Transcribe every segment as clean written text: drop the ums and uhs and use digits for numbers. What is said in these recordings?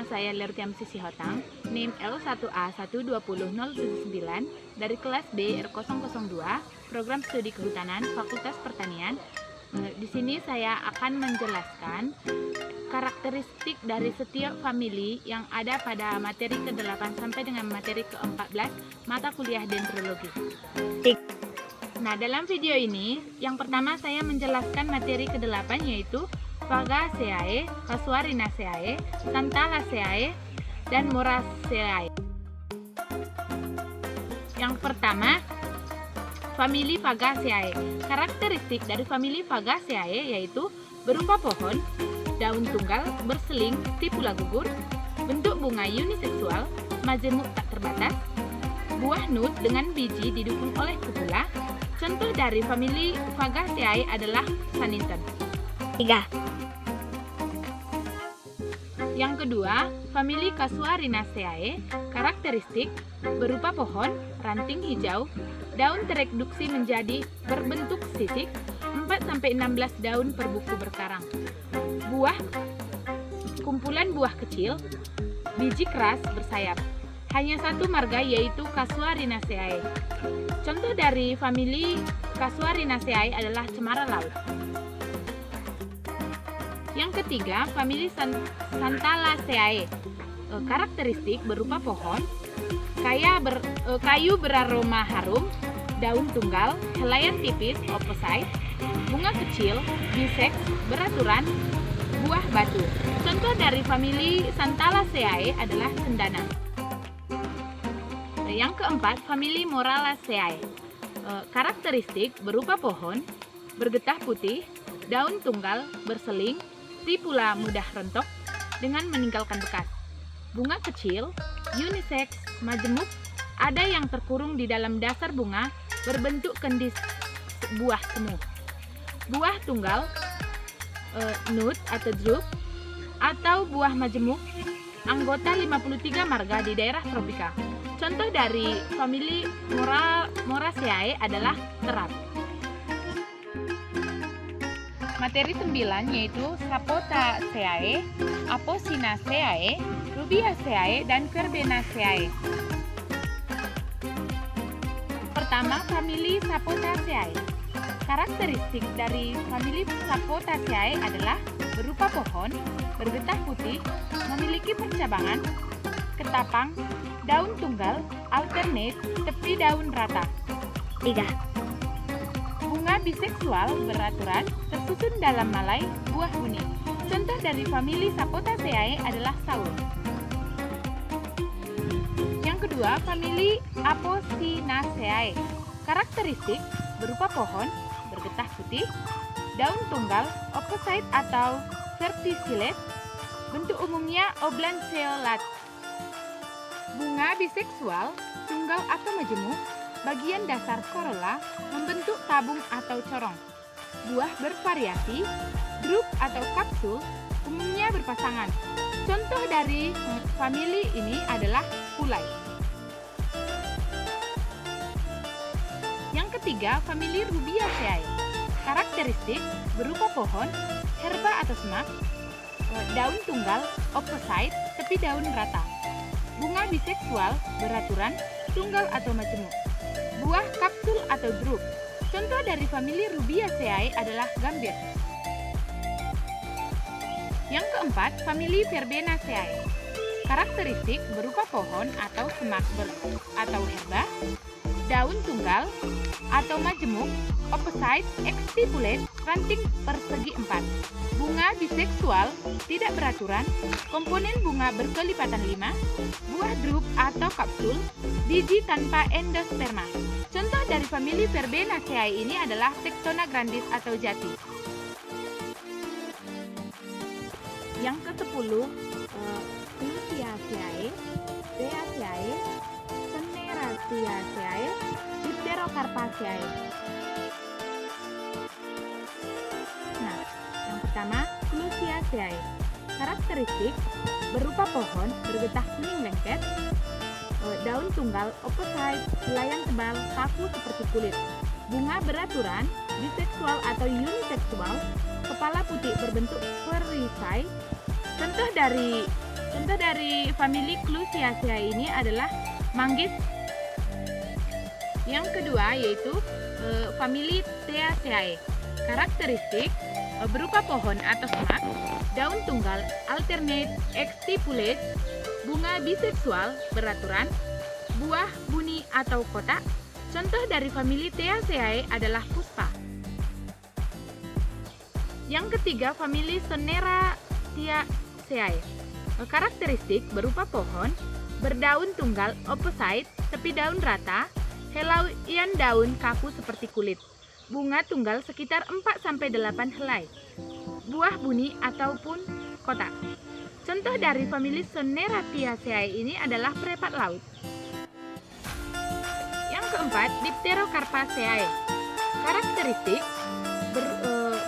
saya Lertiam Sisi Hotang, NIM L1A120079 dari kelas B R002, Program Studi Kehutanan, Fakultas Pertanian. Di sini saya akan menjelaskan karakteristik dari setiap famili yang ada pada materi ke-8 sampai dengan materi ke-14 mata kuliah dendrologi. Nah, dalam video ini, yang pertama saya menjelaskan materi ke-8 yaitu Fagaceae, Casuarinaceae, Xanthalaceae, dan Moraceae. Yang pertama, famili Fagaceae. Karakteristik dari famili Fagaceae yaitu berupa pohon, daun tunggal, berseling, stipula gugur, bentuk bunga uniseksual, majemuk tak terbatas, buah nut dengan biji didukung oleh kupula. Contoh dari famili Fagaceae adalah Sanitton. 3. Yang kedua, famili Casuarinaceae. Karakteristik berupa pohon, ranting hijau, daun tereduksi menjadi berbentuk sisik, 4-16 daun per buku berkarang. Buah, kumpulan buah kecil, biji keras bersayap. Hanya satu marga yaitu Casuarinaceae. Contoh dari famili Casuarinaceae adalah cemara laut. Yang ketiga, famili Xanthalaceae. Karakteristik berupa pohon, kayu beraroma harum, daun tunggal, helaian tipis, opposite, bunga kecil, biseks, beraturan, buah batu. Contoh dari famili Xanthalaceae adalah cendana. Yang keempat, famili Moraceae. Karakteristik berupa pohon, bergetah putih, daun tunggal, berseling, stipula mudah rontok dengan meninggalkan bekas. Bunga kecil, unisex, majemuk, ada yang terkurung di dalam dasar bunga berbentuk kendis buah semu. Buah tunggal, nut atau drupe, atau buah majemuk, anggota 53 marga di daerah tropika. Contoh dari famili Moraceae adalah terap. Materi 9 yaitu Sapotaceae, Apocynaceae, Rubiaceae, dan Verbenaceae. Pertama, famili Sapotaceae. Karakteristik dari famili Sapotaceae adalah berupa pohon, bergetah putih, memiliki percabangan, ketapang, daun tunggal, alternate, tepi daun rata. 3. Bunga biseksual beraturan, tersusun dalam malai, buah kuning. Contoh dari famili Sapotaceae adalah saur. Yang kedua, famili Apocynaceae. Karakteristik berupa pohon, bergetah putih, daun tunggal, opposite atau verticillate, bentuk umumnya oblanceolate. Bunga biseksual, tunggal atau majemuk, bagian dasar korola membentuk tabung atau corong. Buah bervariasi, drupe atau kapsul, umumnya berpasangan. Contoh dari famili ini adalah pulai. Yang ketiga, famili Rubiaceae. Karakteristik berupa pohon, herba atau semak, daun tunggal, opposite, tepi daun rata. Bunga biseksual, beraturan, tunggal atau majemuk. Buah kapsul atau drupe. Contoh dari famili Rubiaceae adalah gambir. Yang keempat, famili Verbenaceae. Karakteristik berupa pohon atau semak atau herba, daun tunggal atau majemuk, opposite, exstipulate, ranting persegi 4. Bunga biseksual, tidak beraturan, komponen bunga berkelipatan 5, buah drupe atau kapsul, biji tanpa endosperma. Contoh dari famili Verbenaceae ini adalah Tectona grandis atau jati. Yang ke-10, Clusiaceae, Beaceae, Cneraceae, Dipterocarpaceae. Nah, yang pertama, Clusiaceae. Karakteristik berupa pohon, bergetah kuning lengket, daun tunggal, opposite, helaian tebal, kaku seperti kulit. Bunga beraturan, biseksual atau uniseksual, kepala putih berbentuk perisai. Contoh dari Contoh dari famili Clusiaceae ini adalah manggis. Yang kedua yaitu famili Theaceae. Karakteristik berupa pohon atau semak, daun tunggal, alternate, exstipulate, bunga biseksual, beraturan, buah buni atau kotak. Contoh dari famili Theaceae adalah puspa. Yang ketiga, famili Soneraceae. Karakteristik berupa pohon, berdaun tunggal, opposite, tepi daun rata, helaian daun kaku seperti kulit. Bunga tunggal sekitar 4-8 helai. Buah buni ataupun kotak. Contoh dari famili Soneraceae ini adalah perepat laut. Yang keempat, Dipterocarpaceae. Karakteristik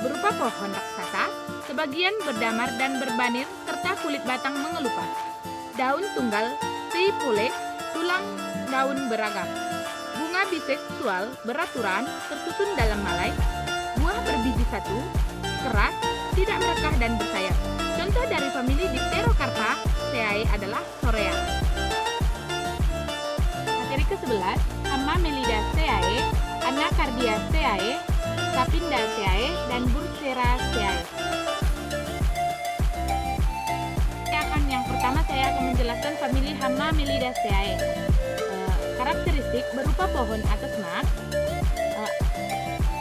berupa pohon raksasa, sebagian berdamar dan berbanir serta kulit batang mengelupas. Daun tunggal, tripolate, tulang daun beragam. Bunga biseksual, beraturan, tersusun dalam malai. Buah berbiji satu, keras, tidak merekah dan bersayap. Contoh dari famili Dipterocarpaceae adalah Sorea. Materi ke-11, Hammamelidaceae, Anacardiaceae, Sapindaceae, dan Burseraceae. Yang pertama saya akan menjelaskan famili Hammamelidaceae. Karakteristik berupa pohon atau semak,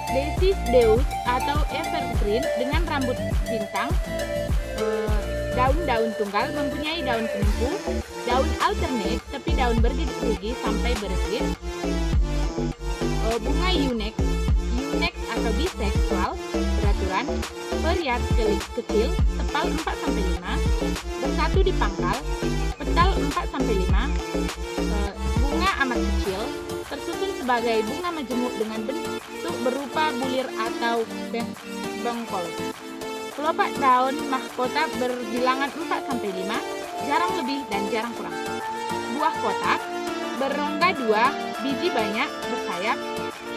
Deciduous atau evergreen dengan rambut bintang, daun-daun tunggal, mempunyai daun penyempu, daun alternate, tepi daun bergigi sampai beregit, bunga eunex atau biseksual, beraturan, periat kecil, tepal 4-5, bersatu di pangkal, petal 4-5, bunga amat kecil, tersusun sebagai bunga majemuk dengan bentuk berupa bulir atau bengkol. Kelopak daun mahkota berbilangan 4-5, jarang lebih dan jarang kurang. Buah kotak, berongga 2, biji banyak, bersayap.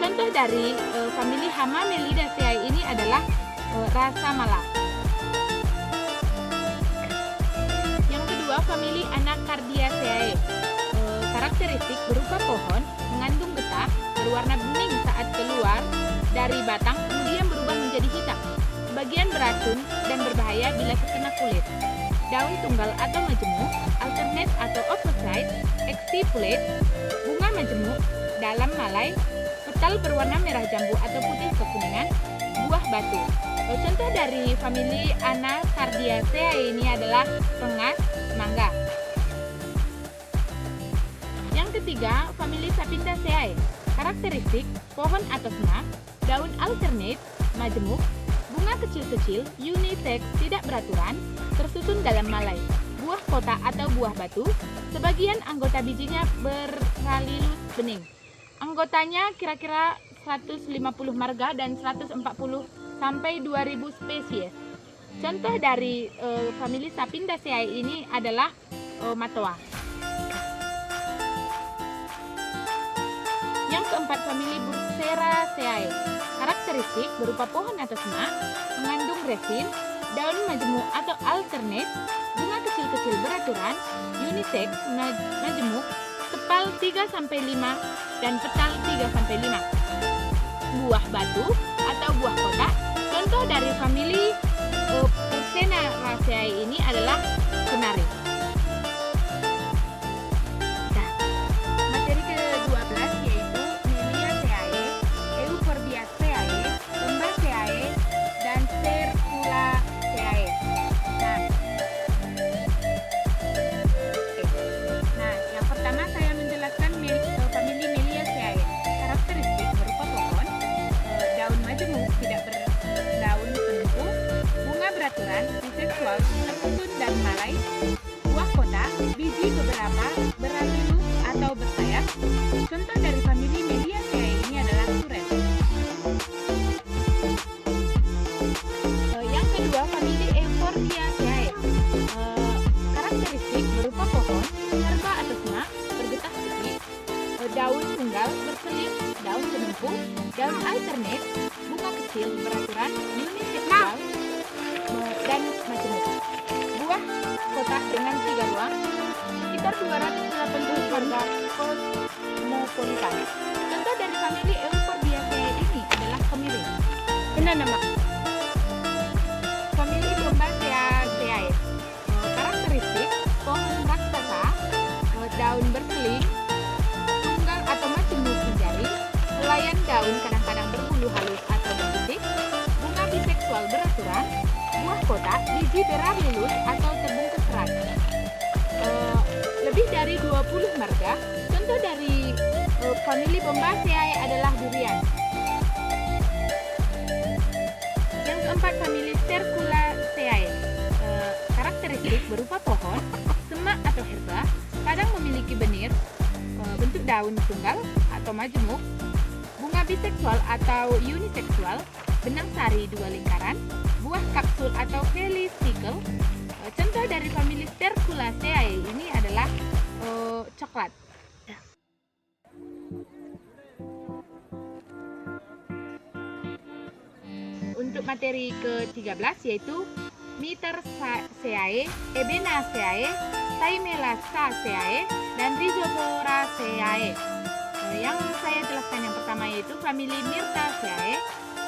Contoh dari famili Hammamelidaceae ini adalah rasa mala. Yang kedua, famili Anacardiaceae. Karakteristik berupa pohon, mengandung getah, berwarna bening saat keluar dari batang, kemudian berubah menjadi hitam. Sebagian beracun dan berbahaya bila terkena kulit. Daun tunggal atau majemuk, alternate atau opposite, exstipulate, bunga majemuk, dalam malai, petal berwarna merah jambu atau putih kekuningan, buah batu. Contoh dari famili Anacardiaceae ini adalah rengas, mangga. Yang ketiga, famili Sapindaceae. Karakteristik pohon atau semak, daun alternate, majemuk, bunga kecil-kecil, unisex, tidak beraturan, tersusun dalam malai, buah kotak atau buah batu, sebagian anggota bijinya berhalilus bening. Anggotanya kira-kira 150 marga dan 140 sampai 2000 spesies. Contoh dari famili Sapindaceae ini adalah matoa. Yang keempat, famili Burseraceae. Karakteristik berupa pohon atau semak, mengandung resin, daun majemuk atau alternate, bunga kecil-kecil beraturan, unisex, majemuk, tepal 3-5 dan petal 3-5. Buah batu atau buah kotak. Contoh dari famili Burseraceae ini adalah kenari. Nah, materi ke-12 yaitu Meliaceae, Euphorbiaceae, Bombaceae, dan Serpulaceae. Nah, yang pertama saya menjelaskan famili Meliaceae. Karakteristik berupa pohon, daun majemuk, tidak berdaun penuh, bunga beraturan, biseksual, tersusun dan malai, buah kotak, biji beberapa, berhalilus atau bersayap. Contoh dari famili Meliaceae ini adalah suren. Yang kedua, famili Euphorbiaceae. Karakteristik berupa pohon, herba atau semak, bergetah putih, daun tunggal, berseling, daun penumpuk, daun alternate, bunga kecil beraturan, uniseksual, dan majemuk. Buah kotak dengan 3 marga Cosmopolitan. Contoh dari famili Euphorbiaceae ini adalah kemiri. Benar nama. Famili Bombaceae. Karakteristik pohon raksasa, daun berseling, tunggal atau majemuk menjari, helaian daun kadang-kadang berbulu halus atau berbintik, bunga biseksual beraturan, buah kotak, biji berar lulus atau terbungkus erat. Lebih dari 20 marga. Contoh dari famili Bombaceae adalah durian. Yang keempat, famili Sterculaceae. Karakteristik berupa pohon, semak atau herba, kadang memiliki benir, bentuk daun tunggal atau majemuk, bunga biseksual atau uniseksual, benang sari 2 lingkaran, buah kapsul atau helistikel. Contoh dari famili Sterculaceae ini adalah coklat. Untuk materi ke-13 yaitu Myrtaceae, Ebenaceae, Thymelaceae, dan Rhizoforaceae. Yang saya jelaskan yang pertama yaitu famili Myrtaceae,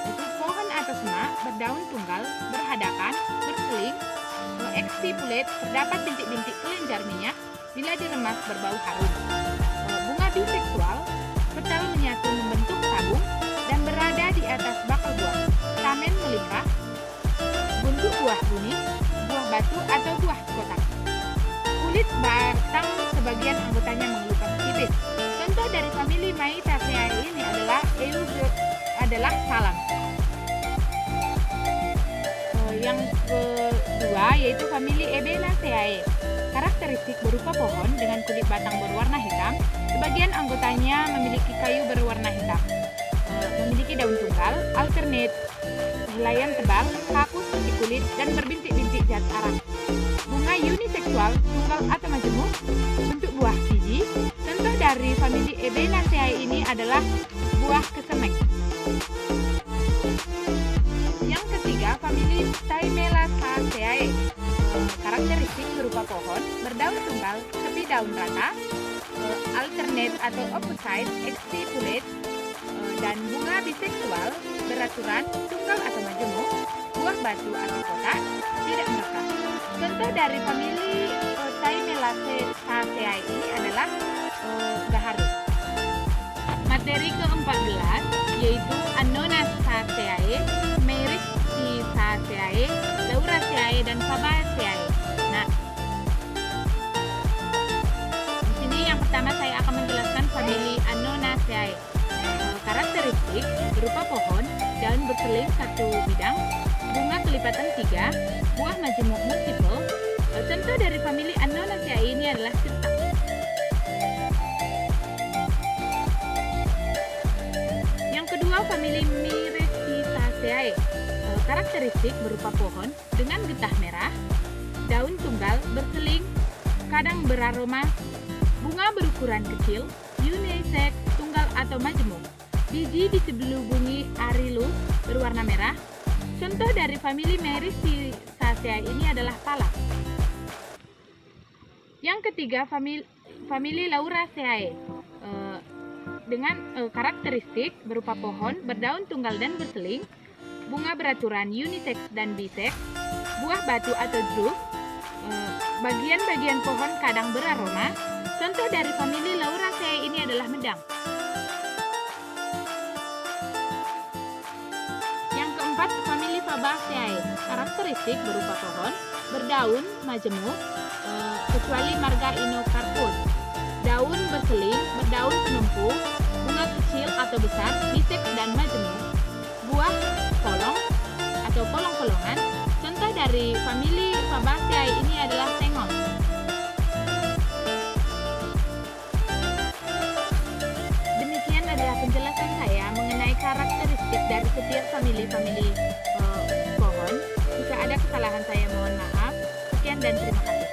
yaitu pohon atau semak berdaun tunggal, berhadakan, berseling, exstipulate, terdapat bintik-bintik kelenjar minyak, bila diremas berbau harum. Bunga biseksual, petal menyatu membentuk tabung dan berada di atas bakal buah. Stamen melimpah, bentuk buah kuning, buah batu atau buah kotak. Kulit batang sebagian anggotanya mengelupas tipis. Contoh dari famili Myrtaceae ini adalah salam. Yang kedua yaitu famili Ebenaceae. Karakteristik berupa pohon dengan kulit batang berwarna hitam. Sebagian anggotanya memiliki kayu berwarna hitam. Memiliki daun tunggal, alternate, helaian tebal, kaku seperti kulit, dan berbintik-bintik zat arang. Bunga uniseksual, tunggal atau majemuk, bentuk buah biji. Contoh dari famili Ebenaceae ini adalah buah kesemek. Yang ketiga, famili Thymelaceae. Karakteristik berupa pohon, berdaun tunggal, tepi daun rata, alternate atau opposite, exstipulate, dan bunga biseksual, beraturan, tunggal atau majemuk, buah batu atau kotak, tidak merekah. Contoh dari famili Thymelaceae ini adalah gaharu. Materi ke-14 yaitu Annonaceae, Myristicaceae, Lauraceae, dan Fabaceae. Nah, di sini yang pertama saya akan menjelaskan famili Annonaceae. Karakteristik berupa pohon, daun berseling 1 bidang, bunga kelipatan 3, buah majemuk multiple. Contoh dari famili Annonaceae ini adalah sirsak. Yang kedua, famili Myristicaceae. Karakteristik berupa pohon dengan getah merah, daun tunggal berseling, kadang beraroma, bunga berukuran kecil, unisex, tunggal atau majemuk. Biji diselubungi arilus berwarna merah. Contoh dari famili Myristicaceae ini adalah pala. Yang ketiga, famili Lauraceae. Dengan karakteristik berupa pohon, berdaun tunggal dan berseling, bunga beraturan unisex dan bisex, buah batu atau drupe, bagian-bagian pohon kadang beraroma. Contoh dari famili Lauraceae ini adalah medang. Yang keempat, famili Fabaceae. Karakteristik berupa pohon, berdaun, majemuk, kecuali marga Inocarpus. Daun berseling, berdaun penumpu, bunga kecil atau besar, bisex dan majemuk. Buah polong atau polong-polongan. Contoh dari famili Fabaceae ini adalah sengon. Demikian adalah penjelasan saya mengenai karakteristik dari setiap famili-famili pohon. Jika ada kesalahan saya mohon maaf. Sekian dan terima kasih.